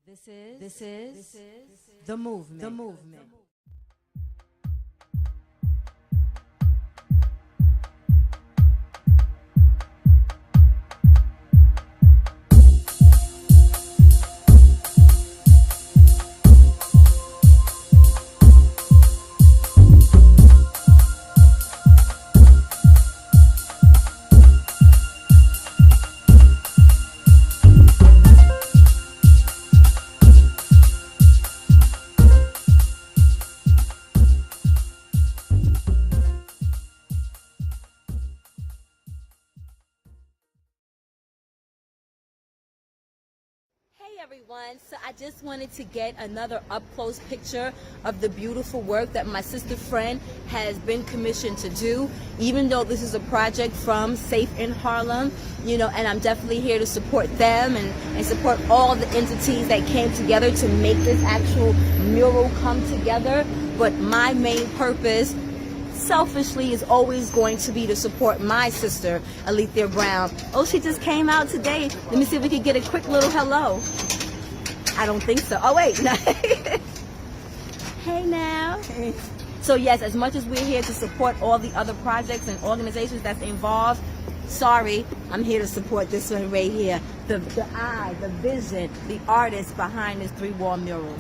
This is the movement. The movement. Everyone, so I just wanted to get another up-close picture of the beautiful work that my sister friend has been commissioned to do, even though this is a project from S.A.F.E in Harlem, and I'm definitely here to support them and support all the entities that came together to make this actual mural come together. But my main purpose, selfishly, is always going to be to support my sister, Aleathia Brown. Oh, she just came out today. Let me see if we can get a quick little hello. I don't think so. Oh, wait. Hey now. So yes, as much as we're here to support all the other projects and organizations that's involved, sorry, I'm here to support this one right here. The eye, the vision, the artist behind this 3-wall mural.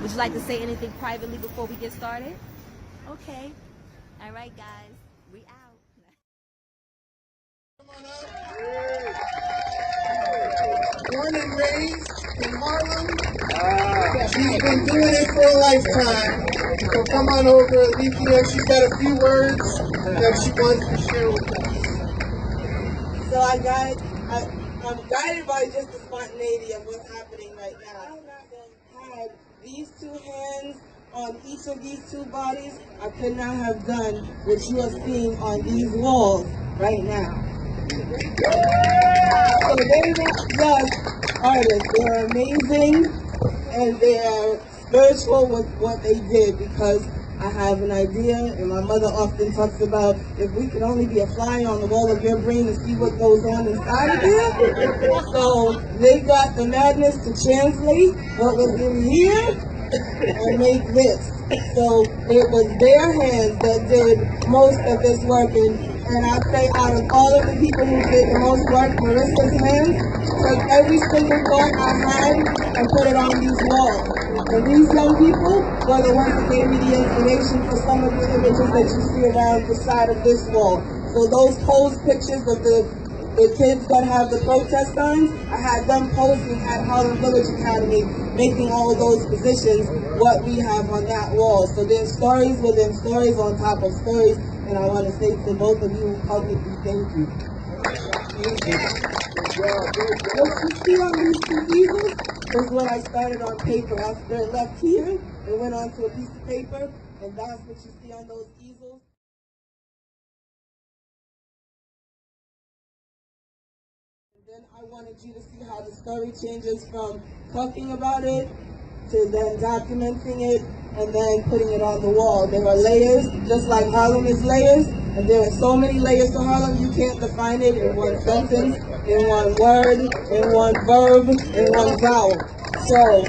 Would you like to say anything privately before we get started? Okay. All right, guys. We out. Born and raised in Harlem. She's been doing it for a lifetime. So come on over, Aleathia. She's got a few words that she wants to share with us. So I'm guided by just the spontaneity of what's happening right now. I had these two hands on each of these two bodies. I could not have done what you are seeing on these walls right now. So they're not just artists, they're amazing and they're spiritual with what they did, because I have an idea, and my mother often talks about, if we could only be a fly on the wall of your brain and see what goes on inside of it. So they got the madness to translate what was in here and make this. So it was their hands that did most of this work, and I say out of all of the people who did the most work, Marissa's hands took every single thought I had and put it on these walls. And these young people were the ones that gave me the inspiration for some of the images that you see around the side of this wall. So those pose pictures of the kids that have the protest signs, I had them posing at Harlem Village Academy, making all of those positions what we have on that wall. So there's stories within stories on top of stories, and I want to say to both of you publicly, thank you. What you see on these two easels is what I started on paper. I started left here and went onto a piece of paper, and that's what you see on those easels. Then I wanted you to see how the story changes from talking about it to then documenting it and then putting it on the wall. There are layers, just like Harlem is layers, and there are so many layers to Harlem, you can't define it in one sentence, in one word, in one verb, in one vowel. So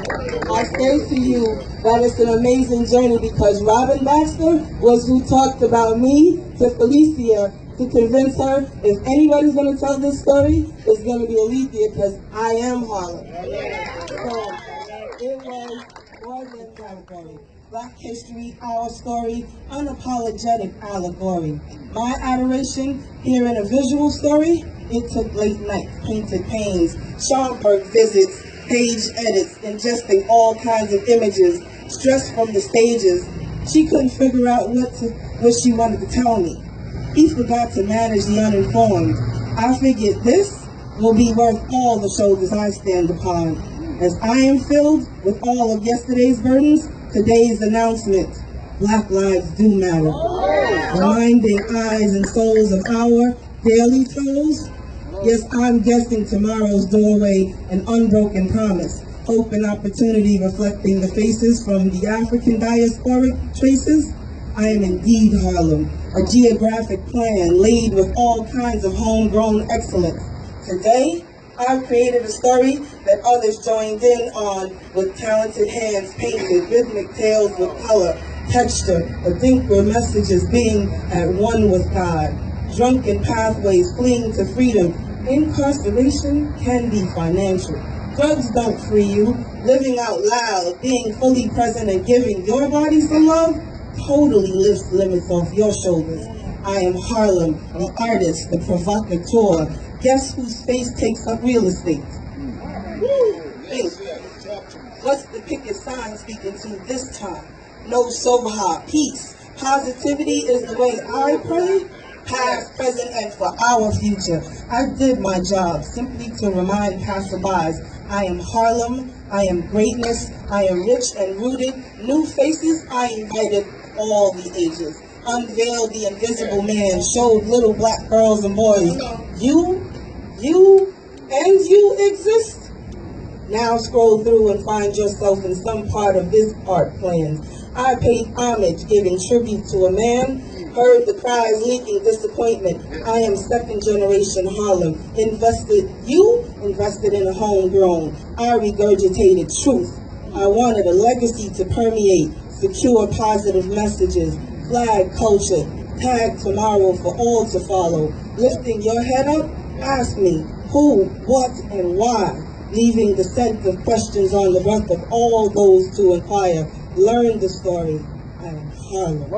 I say to you that it's an amazing journey, because Robin Baxter was who talked about me to Felicia, to convince her if anybody's going to tell this story, it's going to be Aleathia, because I am Harlem. So it was more than allegory. Black history, our story, unapologetic allegory. My adoration here in a visual story, it took late nights, painted panes, Schomburg visits, page edits, ingesting all kinds of images, stress from the stages. She couldn't figure out what she wanted to tell me. He forgot to manage the uninformed. I figured this will be worth all the shoulders I stand upon. As I am filled with all of yesterday's burdens, today's announcement, Black lives do matter. Reminding eyes and souls of our daily toils. Yes, I'm guessing tomorrow's doorway, an unbroken promise. Hope and opportunity reflecting the faces from the African diasporic traces. I am indeed Harlem, a geographic plan laid with all kinds of homegrown excellence. Today, I've created a story that that others joined in on with talented hands painted, rhythmic tales with color, texture, a deeper messages being at one with God. Drunken pathways fleeing to freedom. Incarceration can be financial. Drugs don't free you. Living out loud, being fully present and giving your body some love totally lifts limits off your shoulders. I am Harlem, the artist, the provocateur. Guess whose face takes up real estate? Think. What's the picket sign speaking to this time? No sober, peace. Positivity is the way I pray. Past, present, and for our future. I did my job simply to remind passerbys I am Harlem, I am greatness, I am rich and rooted. New faces, I invited all the ages. Unveiled the invisible man, showed little black girls and boys. You exist? Now scroll through and find yourself in some part of this art plan. I paid homage, giving tribute to a man. Heard the cries leaking disappointment. I am second generation Harlem. Invested in a homegrown. I regurgitated truth. I wanted a legacy to permeate, secure positive messages, flag culture, tag tomorrow for all to follow. Lifting your head up, ask me who, what, and why. Leaving the scent of questions on the breath of all those to inquire. Learn the story. I am Harlem.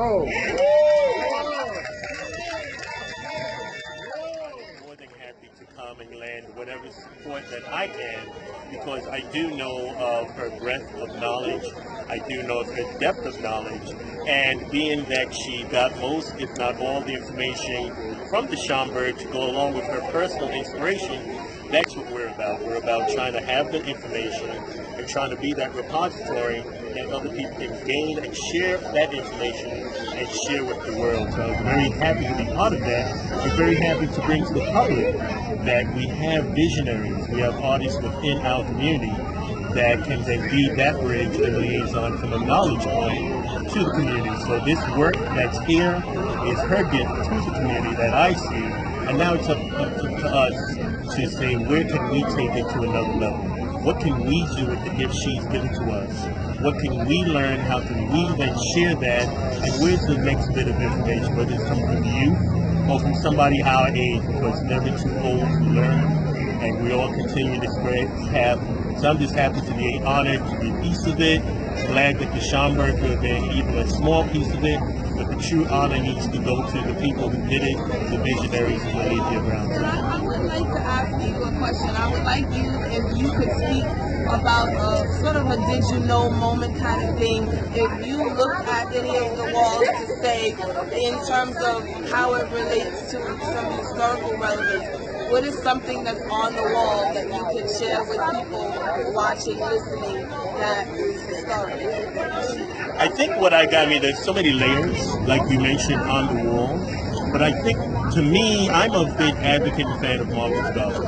More than happy to come and lend whatever support that I can, because I do know of her breadth of knowledge, I do know of her depth of knowledge, and being that she got most, if not all, the information from the Schomburg to go along with her personal inspiration, that's what we're about. We're about trying to have the information and trying to be that repository that other people can gain and share that information and share with the world. So I was very happy to be part of that, and very happy to bring to the public that we have visionaries, we have artists within our community that can then be that bridge and liaison from a knowledge point to the community. So this work that's here is her gift to the community that I see, and now it's up to us to say, where can we take it to another level? What can we do with the gift she's given to us? What can we learn? How can we then share that? And where's the next bit of information, whether it's coming from you or from somebody our age, because it's never too old to learn, and we all continue this great path. So I'm just happy to be honored to be a piece of it. Glad that the Schomburg could have been even a small piece of it, but the true honor needs to go to the people who did it, the visionaries of Aleathia Brown. I would like to ask you a question. I would like you, if you could speak about sort of a did you know moment kind of thing. If you look at any of the walls to say, in terms of how it relates to some historical relevance, what is something that's on the wall that you could share with people watching, listening, that is historical? I think what I got, there's so many layers, like you mentioned, on the wall. But I think, to me, I'm a big advocate and fan of Marcus Garvey.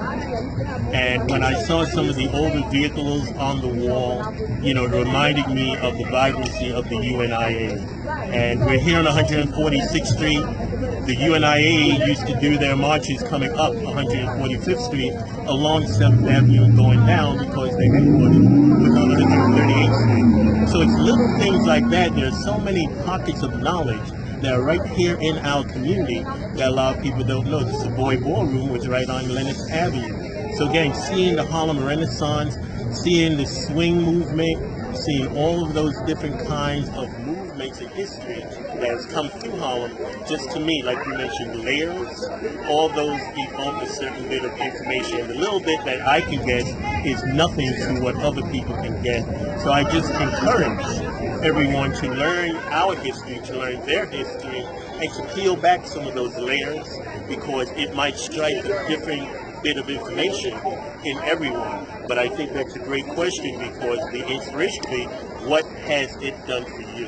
And when I saw some of the older vehicles on the wall, it reminded me of the vibrancy of the UNIA. And we're here on 146th Street. The UNIA used to do their marches coming up 145th Street along 7th Avenue and going down, because they recorded with 138th Street. So it's little things like that. There's so many pockets of knowledge that are right here in our community that a lot of people don't know. The Savoy Ballroom was right on Lennox Avenue. So again, seeing the Harlem Renaissance, seeing the swing movement, seeing all of those different kinds of movements in history that has come through Harlem, just to me, like you mentioned, layers, all those evoke a certain bit of information. The little bit that I can get is nothing to what other people can get. So I just encourage everyone to learn our history, to learn their history, and to peel back some of those layers, because it might strike a different bit of information in everyone. But I think that's a great question, because the inspiration be, what has it done for you?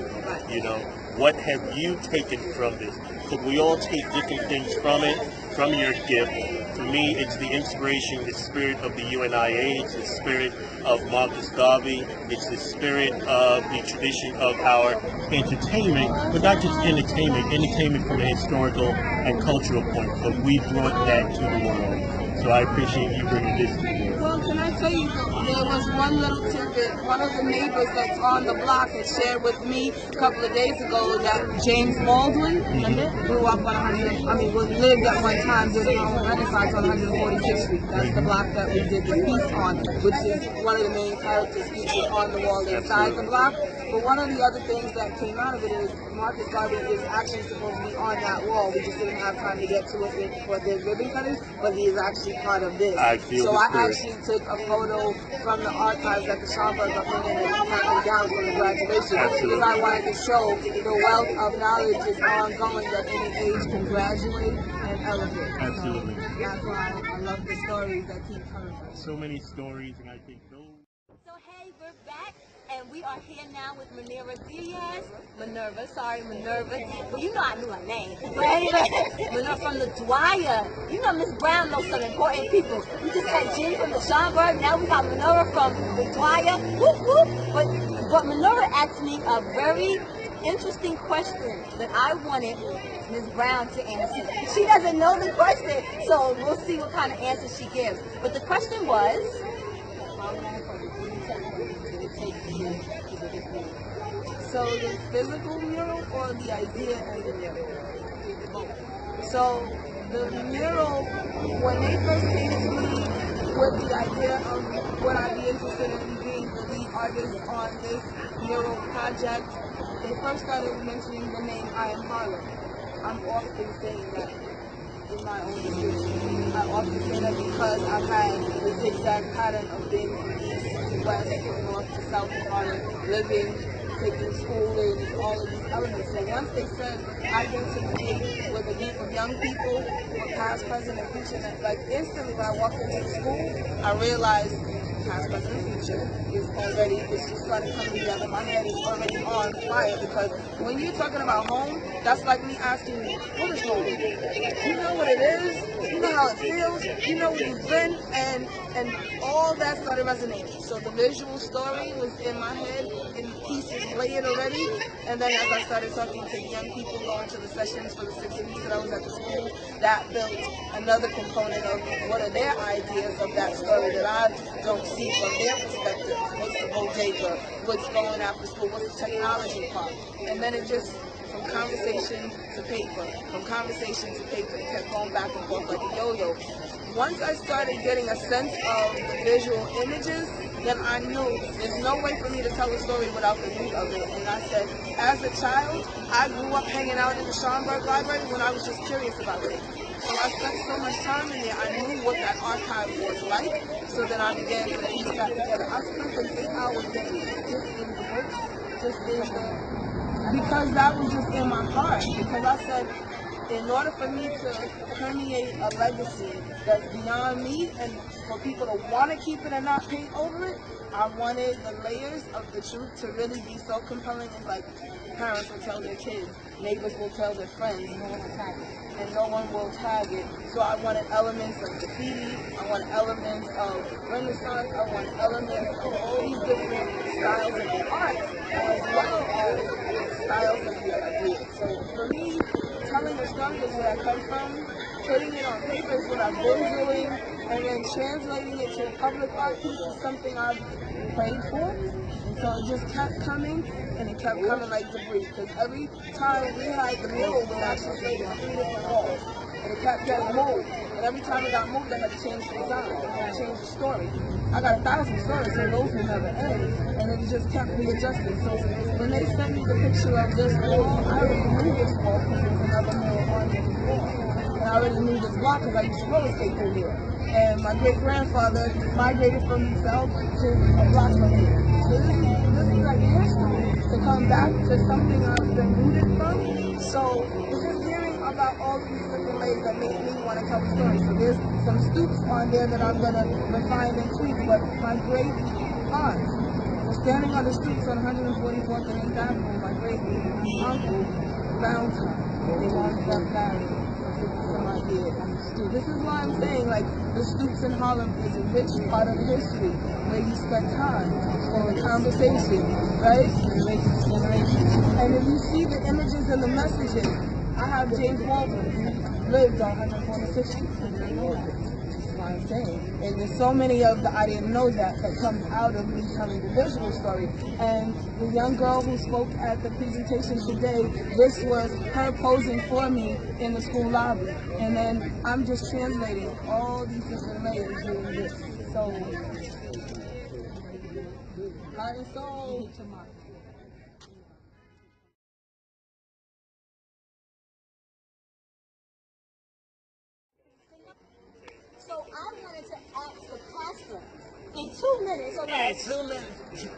What have you taken from this? Could we all take different things from it, from your gift? For me, it's the inspiration, the spirit of the UNIA, it's the spirit of Marcus Garvey, it's the spirit of the tradition of our entertainment, but not just entertainment from a historical and cultural point, but we brought that to the world. So I appreciate you bringing this to the world. Well, can I tell story, there was one little tidbit. One of the neighbors that's on the block had shared with me a couple of days ago that James Baldwin grew up on lived at one time during the Renaissance on 146th Street. That's the block that we did the piece on, which is one of the main characters featured on the wall inside the block. But one of the other things that came out of it is Marcus Garvey is actually supposed to be on that wall. We just didn't have time to get to it for the ribbon cutters, but he is actually part of this. So I actually took a photo from the archives at the Schomburg Upbringing and had them down for the graduation because I wanted to show the wealth of knowledge is ongoing, that any age can graduate and elevate. Absolutely. So that's why I love the stories that keep coming. So many stories, and I think those. So hey, we're back, and we are here now with Minerva Diaz. Minerva. Well, you know I knew her name. But anyway, Minerva from the Dwyer. You know Miss Brown knows some important people. We just had Jen from the Schomburg. Now we got Minerva from the Dwyer. Whoop, whoop. But Minerva asked me a very interesting question that I wanted Ms. Brown to answer. She doesn't know the question, so we'll see what kind of answer she gives. But the question was, so the physical mural or the idea and the mural? So the mural, when they first came to me with the idea of would I be interested in being the lead artist on this mural project, they first started mentioning the name I Am Harlem. I'm often saying that in my own description. I often say that because I've had the zigzag pattern of being from east to west, from north to south of Harlem, living, taking school, and all of these elements. And once they said I get to create with a group of young people, past, present, and future, and like instantly when I walked into the school, I realized past, present, and future is already, it's just started coming together. My head is already on fire because when you're talking about home, that's like me asking you, what is home? You know what it is, you know how it feels, you know where you've been, and all that started resonating. So the visual story was in my head, and the pieces layered already, and then as I started talking to the young people, going to the sessions for the 6 weeks that I was at the school, that built another component of what are their ideas of that story that I don't see from their perspective. What's the bodega? What's going after school? What's the technology part? And then it just, from conversation to paper, from conversation to paper, it kept going back and forth like a yo-yo. Once I started getting a sense of the visual images, then I knew there's no way for me to tell a story without the root of it. And I said, as a child, I grew up hanging out in the Schomburg Library when I was just curious about it. So I spent so much time in there, I knew what that archive was like, so then I began to piece that together. I spent like 8 hours a day just in the books, just in the, because that was just in my heart, because I said, in order for me to permeate a legacy that's beyond me and for people to want to keep it and not paint over it, I wanted the layers of the truth to really be so compelling. It's like parents will tell their kids, neighbors will tell their friends, no one will tag it. And no one will tag it. So I wanted elements of graffiti, I want elements of Renaissance, I want elements of all these different styles of the art, as well as styles of the idea. So for me, telling a story is where I come from, putting it on paper is what I've been doing, and then translating it to a public art piece is something I've prayed for. And so it just kept coming, and it kept coming like debris. Because every time we had the mural, we actually stayed on 3 different walls. And it kept getting moved. And every time it got moved, I had to change the design. I had to change the story. I got 1,000 stories, so those will never end. And it just kept readjusting. So when they sent me the picture of this wall, I already knew this wall because there was another mural on this wall. And I already knew this block because I used to roller skate through here. And my great-grandfather migrated from the south to a block from here. So this is like history to come back to something I've been rooted from. So it's just hearing about all these different ways that make me want to tell the story. So there's some stoops on there that I'm going to refine and tweak, but my great aunt was standing on the streets on 144th and 8th Avenue. My great uncle found her. They wanted that married. Some idea on the stoop. This is why I'm saying, like, the stoops in Harlem is a rich part of history where you spend time and the conversation, right? And if you see the images and the messages, I have James Baldwin who lived on 146th Street. why I'm saying. And there's so many of the I didn't know that comes out of me telling the visual story. And the young girl who spoke at the presentation today, this was her posing for me in the school lobby. And then I'm just translating all these different layers doing this. So, heart and soul. So I wanted to ask the pastor in 2 minutes. Okay. 2 minutes.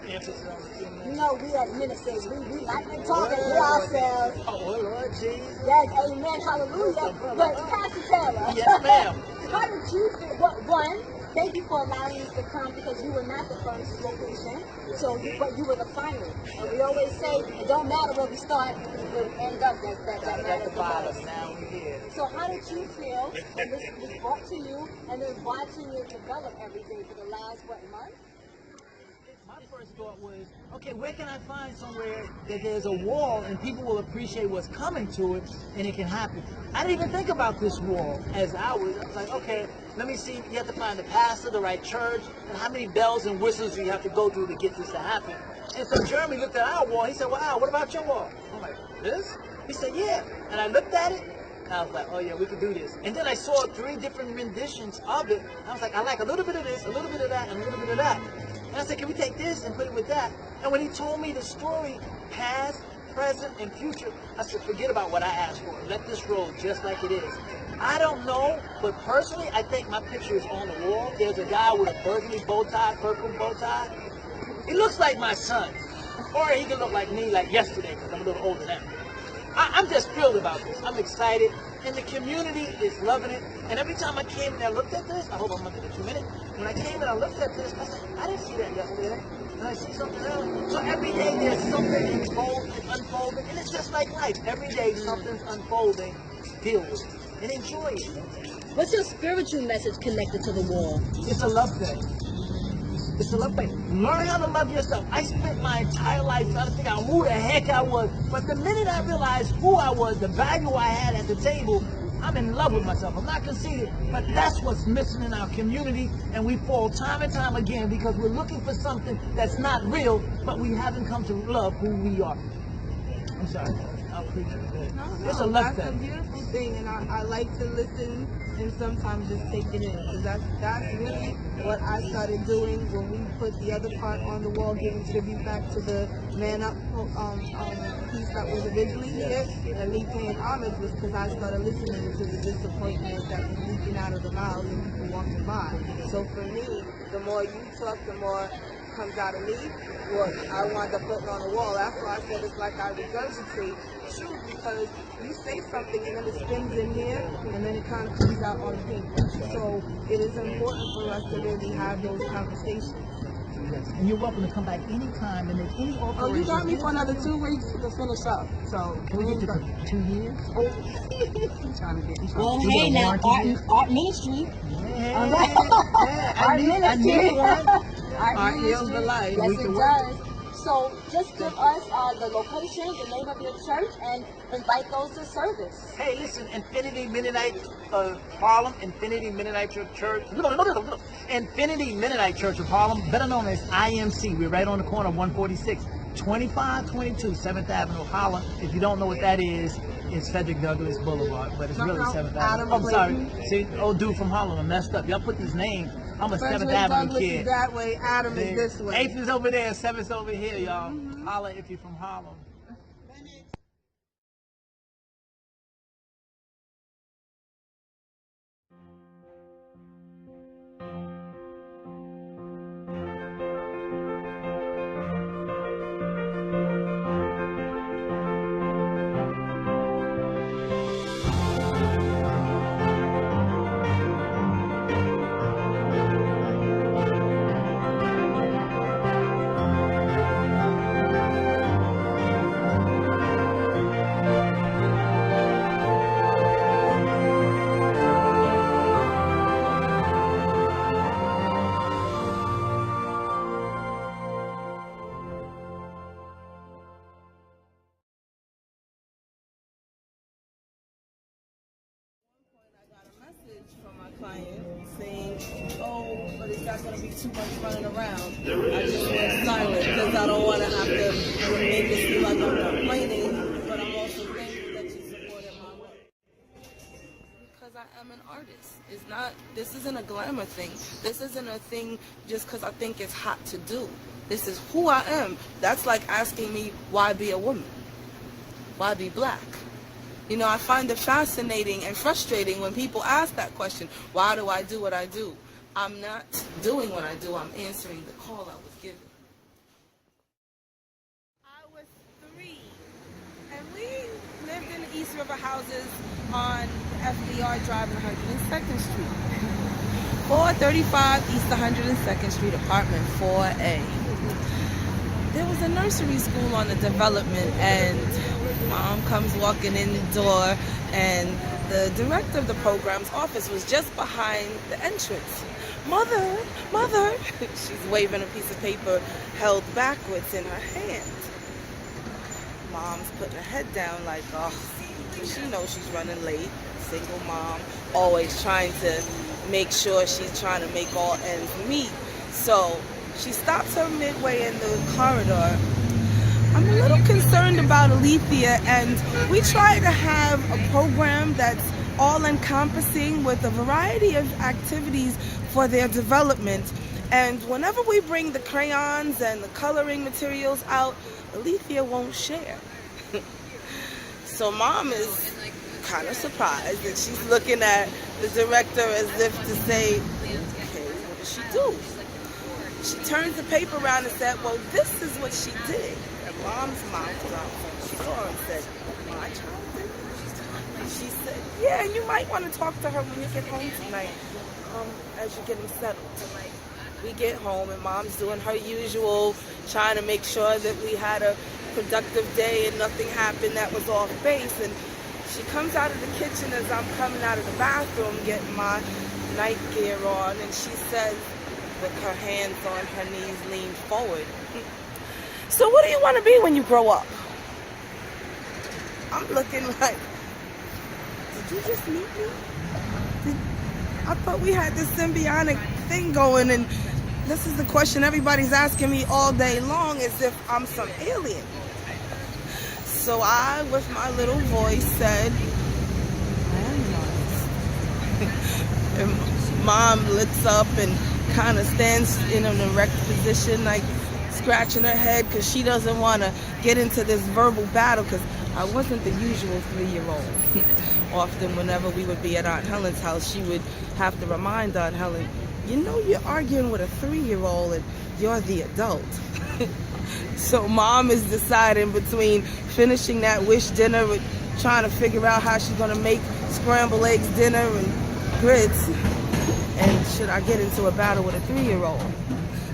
Emphasis on the 2 minutes. No, we as ministers, we like to talk and hear ourselves. Oh, Lord Jesus. Yes, amen, hallelujah. But Pastor Taylor. Yes, ma'am. How did you feel? One, thank you for allowing us to come because you were not the first location, but you were the final. And we always say it don't matter where we start, where we end up. That matters the most. Now we're here. So how did you feel when this was brought to you and then watching it develop every day for the last, month? My first thought was, okay, where can I find somewhere that there's a wall and people will appreciate what's coming to it and it can happen? I didn't even think about this wall as I was like, okay, let me see, you have to find the pastor, the right church, and how many bells and whistles do you have to go through to get this to happen? And so Jeremy looked at our wall, he said, well, Al, what about your wall? I'm like, this? He said, yeah. And I looked at it, and I was like, oh yeah, we could do this. And then I saw 3 different renditions of it. I was like, I like a little bit of this, a little bit of that, and a little bit of that. And I said, can we take this and put it with that? And when he told me the story, past, present, and future, I said, forget about what I asked for. Let this roll just like it is. I don't know, but personally, I think my picture is on the wall. There's a guy with a burgundy bow tie, purple bow tie. He looks like my son. Or he can look like me like yesterday, because I'm a little older now. I'm just thrilled about this. I'm excited. And the community is loving it. And every time I came and I looked at this, I hope I'm under the 2 minutes. When I came and I looked at this, I said, I didn't see that yesterday. And I see something else. So every day there's something unfolding. And it's just like life. Every day something's unfolding. Deal with it. And enjoy it. What's your spiritual message connected to the wall? It's a love thing. It's a love thing. Learn how to love yourself. I spent my entire life trying to figure out who the heck I was. But the minute I realized who I was, the value I had at the table, I'm in love with myself. I'm not conceited, but that's what's missing in our community. And we fall time and time again because we're looking for something that's not real, but we haven't come to love who we are. I'm sorry. I'll preach it. No, It's a love that's thing. a beautiful thing, and I like to listen and sometimes just take it in, because that's really what I started doing when we put the other part on the wall, giving tribute back to the Man Up piece that was originally here, and me paying homage was because I started listening to the disappointment that was leaking out of the mouths of people walking by. So for me, the more you talk, the more comes out of me, what I wound up putting on the wall. That's why I said it's like I regurgitate truth, because you say something and then it spins in here and then it kind of comes out on paper. So it is important for us to really have those conversations. Yes. And you're welcome to come back anytime and make any alterations. Oh, you got me for another 2 weeks to finish up. So Can we get to 2 years? I'm trying to get. Well, You hey, get a now, warranty? art ministry. I need one. Art heals the life. Yes, it does. So just give us the location, the name of your church, and invite those to service. Hey, listen, Infinity Mennonite Harlem, Infinity Mennonite Church, Infinity Mennonite Church of Harlem, better known as IMC. We're right on the corner of 146, 2522 7th Avenue, Harlem. If you don't know what that is, it's Frederick Douglass Boulevard, but it's really 7th Avenue. Adam I'm sorry. Clayton. See, old dude from Harlem, I messed up. Y'all put these names. I'm a 7th Frederick Avenue Douglass kid. is that way, Adam is this way. 8th is over there, 7th's over here, y'all. Holla if you're from Harlem. Message from my client saying not going to be too much running around. I just went silent because I don't want to have to make it seem like I'm complaining, but I'm also thankful that you supported my work. Because I am an artist. It's not, this isn't a glamour thing. This isn't a thing just because I think it's hot to do. This is who I am. That's like asking me, why be a woman? Why be black? You know, I find it fascinating and frustrating when people ask that question, why do I do what I do? I'm not doing what I do, I'm answering the call I was given. I was 3, and we lived in the East River houses on FDR Drive and 102nd Street. 435 East 102nd Street, apartment 4A. There was a nursery school on the development, and Mom comes walking in the door, and the director of the program's office was just behind the entrance. Mother, Mother! She's waving a piece of paper held backwards in her hand. Mom's putting her head down like, oh, she knows she's running late. Single mom, always trying to make sure she's trying to make all ends meet. So she stops her midway in the corridor. I'm a little concerned about Aleathia, and we try to have a program that's all-encompassing with a variety of activities for their development. And whenever we bring the crayons and the coloring materials out, Aleathia won't share. So Mom is kind of surprised, and she's looking at the director as if to say, okay, what does she do? She turns the paper around and said, well, this is what she did. And Mom's mouth dropped from the floor and said, my child did this? And she said, yeah, you might want to talk to her when you get home tonight, as you're getting settled. We get home, and Mom's doing her usual, trying to make sure that we had a productive day and nothing happened that was off base. And she comes out of the kitchen as I'm coming out of the bathroom, getting my night gear on, and she says, with her hands on her knees, leaned forward, so what do you want to be when you grow up? I'm looking like, did you just meet me? I thought we had this symbiotic thing going, and this is the question everybody's asking me all day long, as if I'm some alien. So I, with my little voice, said, I am an artist. And Mom looks up and kind of stands in an erect position, like scratching her head, because she doesn't want to get into this verbal battle, because I wasn't the usual 3-year-old. Often whenever we would be at Aunt Helen's house, she would have to remind Aunt Helen, you know, you're arguing with a 3-year-old and you're the adult. So Mom is deciding between finishing that wish dinner with trying to figure out how she's going to make scrambled eggs dinner and grits, and should I get into a battle with a 3-year-old?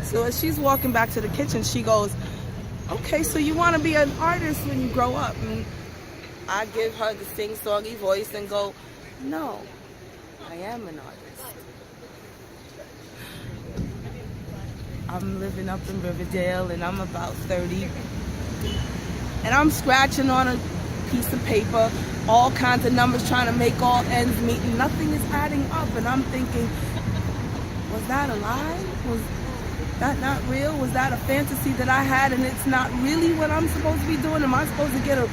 So as she's walking back to the kitchen, she goes, okay, so you want to be an artist when you grow up? And I give her the sing-songy voice and go, no, I am an artist. I'm living up in Riverdale, and I'm about 30. And I'm scratching on a piece of paper, all kinds of numbers, trying to make all ends meet, and nothing is adding up. And I'm thinking, was that a lie? Was that not real? Was that a fantasy that I had, and it's not really what I'm supposed to be doing? Am I supposed to get a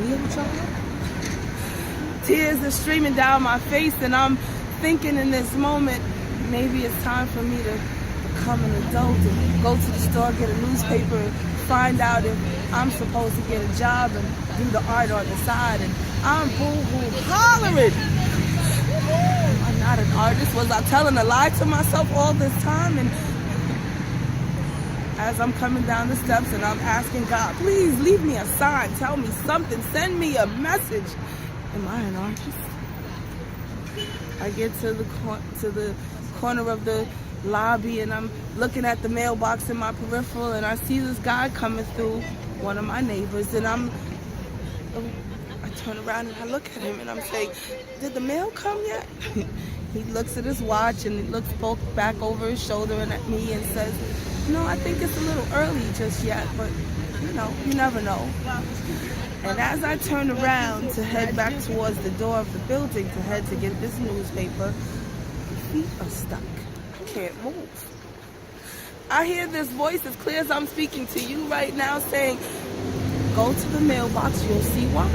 real job? Tears are streaming down my face, and I'm thinking in this moment, maybe it's time for me to become an adult and go to the store, get a newspaper, and find out if I'm supposed to get a job and do the art on the side. And I'm boo-hoo hollering. I'm not an artist. Was I telling a lie to myself all this time? And as I'm coming down the steps and I'm asking God, please leave me a sign, tell me something, send me a message. Am I an artist? I get to the corner of the lobby, and I'm looking at the mailbox in my peripheral, and I see this guy coming through, one of my neighbors, and I turn around and I look at him and I'm saying, did the mail come yet? He looks at his watch and he looks back over his shoulder and at me and says, no, I think it's a little early just yet, but you know, you never know. And as I turn around to head back towards the door of the building to head to get this newspaper, my feet are stuck. I can't move. I hear this voice as clear as I'm speaking to you right now saying, go to the mailbox, you'll see why.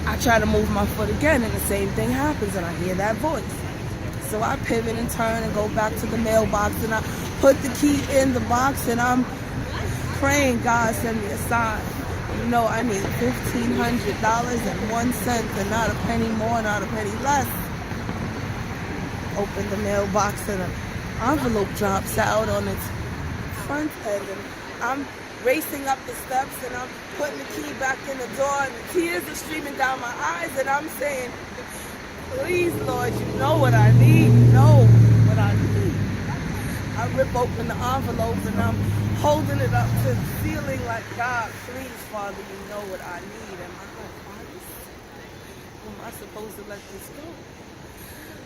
I try to move my foot again and the same thing happens and I hear that voice. So I pivot and turn and go back to the mailbox and I put the key in the box and I'm praying God send me a sign. You know I need $1,500.01 and not a penny more, not a penny less. Open the mailbox and an envelope drops out on its front end and I'm racing up the steps and I'm putting the key back in the door and the tears are streaming down my eyes and I'm saying, please, Lord, you know what I need. You know what I need. I rip open the envelope and I'm holding it up to the ceiling like, God, please, Father, you know what I need. Am I honest? Am I supposed to let this go?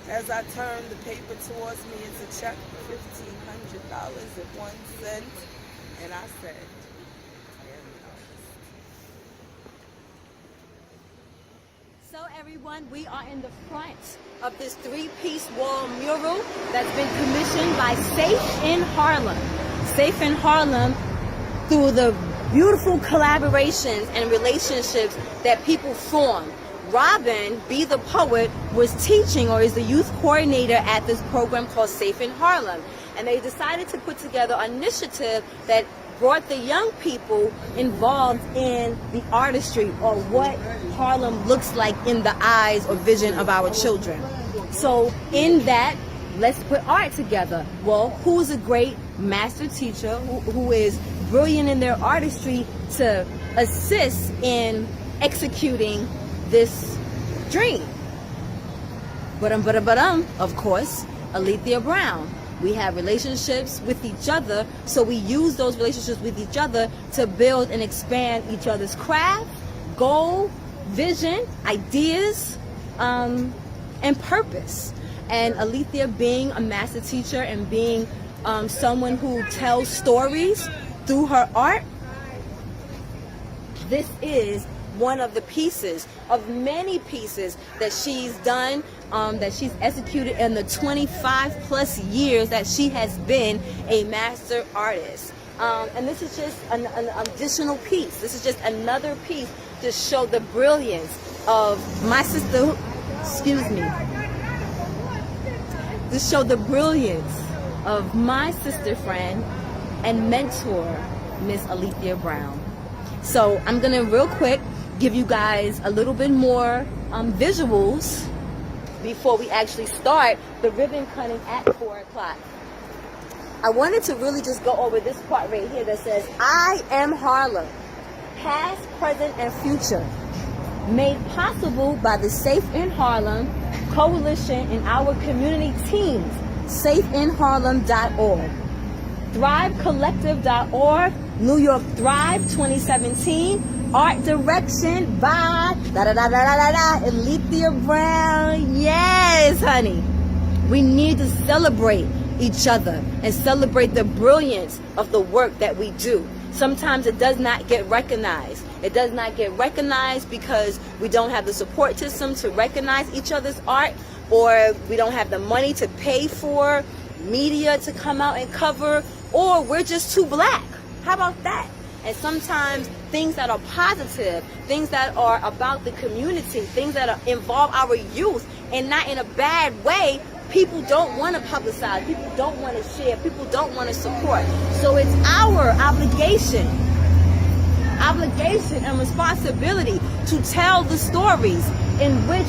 As I turn the paper towards me, it's a check for $1,500.01. And I said, So everyone, we are in the front of this 3-piece wall mural that's been commissioned by S.A.F.E in Harlem. S.A.F in Harlem, through the beautiful collaborations and relationships that people form. Robin, Be the Poet, was teaching or is the youth coordinator at this program called S.A.F in Harlem. And they decided to put together an initiative that brought the young people involved in the artistry or what Harlem looks like in the eyes or vision of our children. So in that, let's put art together. Well, who's a great master teacher who is brilliant in their artistry to assist in executing this dream? Of course, Aleathia Brown. We have relationships with each other, so we use those relationships with each other to build and expand each other's craft, goal, vision, ideas, and purpose. And Aleathia, being a master teacher and being someone who tells stories through her art, this is one of the pieces of many pieces that she's done, that she's executed in the 25 plus years that she has been a master artist. And this is just an additional piece. This is just another piece to show the brilliance of my sister, to show the brilliance of my sister friend and mentor, Miss Aleathia Brown. So I'm gonna real quick give you guys a little bit more visuals before we actually start the ribbon cutting at 4 o'clock. I wanted to really just go over this part right here that says, I am Harlem, past, present, and future, made possible by the S.A.F in Harlem Coalition and our community teams, SafeInHarlem.org, ThriveCollective.org, New York Thrive 2017, art direction by Aleathia Brown. Yes, honey. We need to celebrate each other and celebrate the brilliance of the work that we do. Sometimes it does not get recognized. It does not get recognized because we don't have the support system to recognize each other's art, or we don't have the money to pay for media to come out and cover, or we're just too black. How about that? And sometimes things that are positive, things that are about the community, things that involve our youth and not in a bad way, people don't want to publicize, people don't want to share, people don't want to support. So it's our obligation and responsibility to tell the stories in which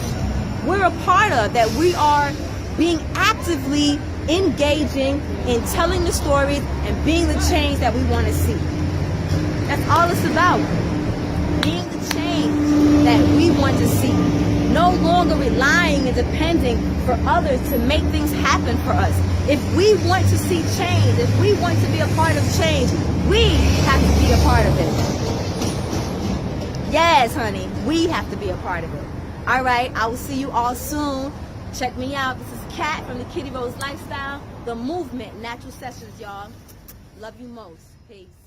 we're a part of, that we are being actively engaging in telling the stories and being the change that we want to see. That's all it's about. Being the change that we want to see. No longer relying and depending for others to make things happen for us. If we want to see change, if we want to be a part of change, we have to be a part of it. Yes, honey, we have to be a part of it. All right, I will see you all soon. Check me out. This is Kat from the KittyRose Lifestyle, the movement, natural sessions, y'all. Love you most. Peace.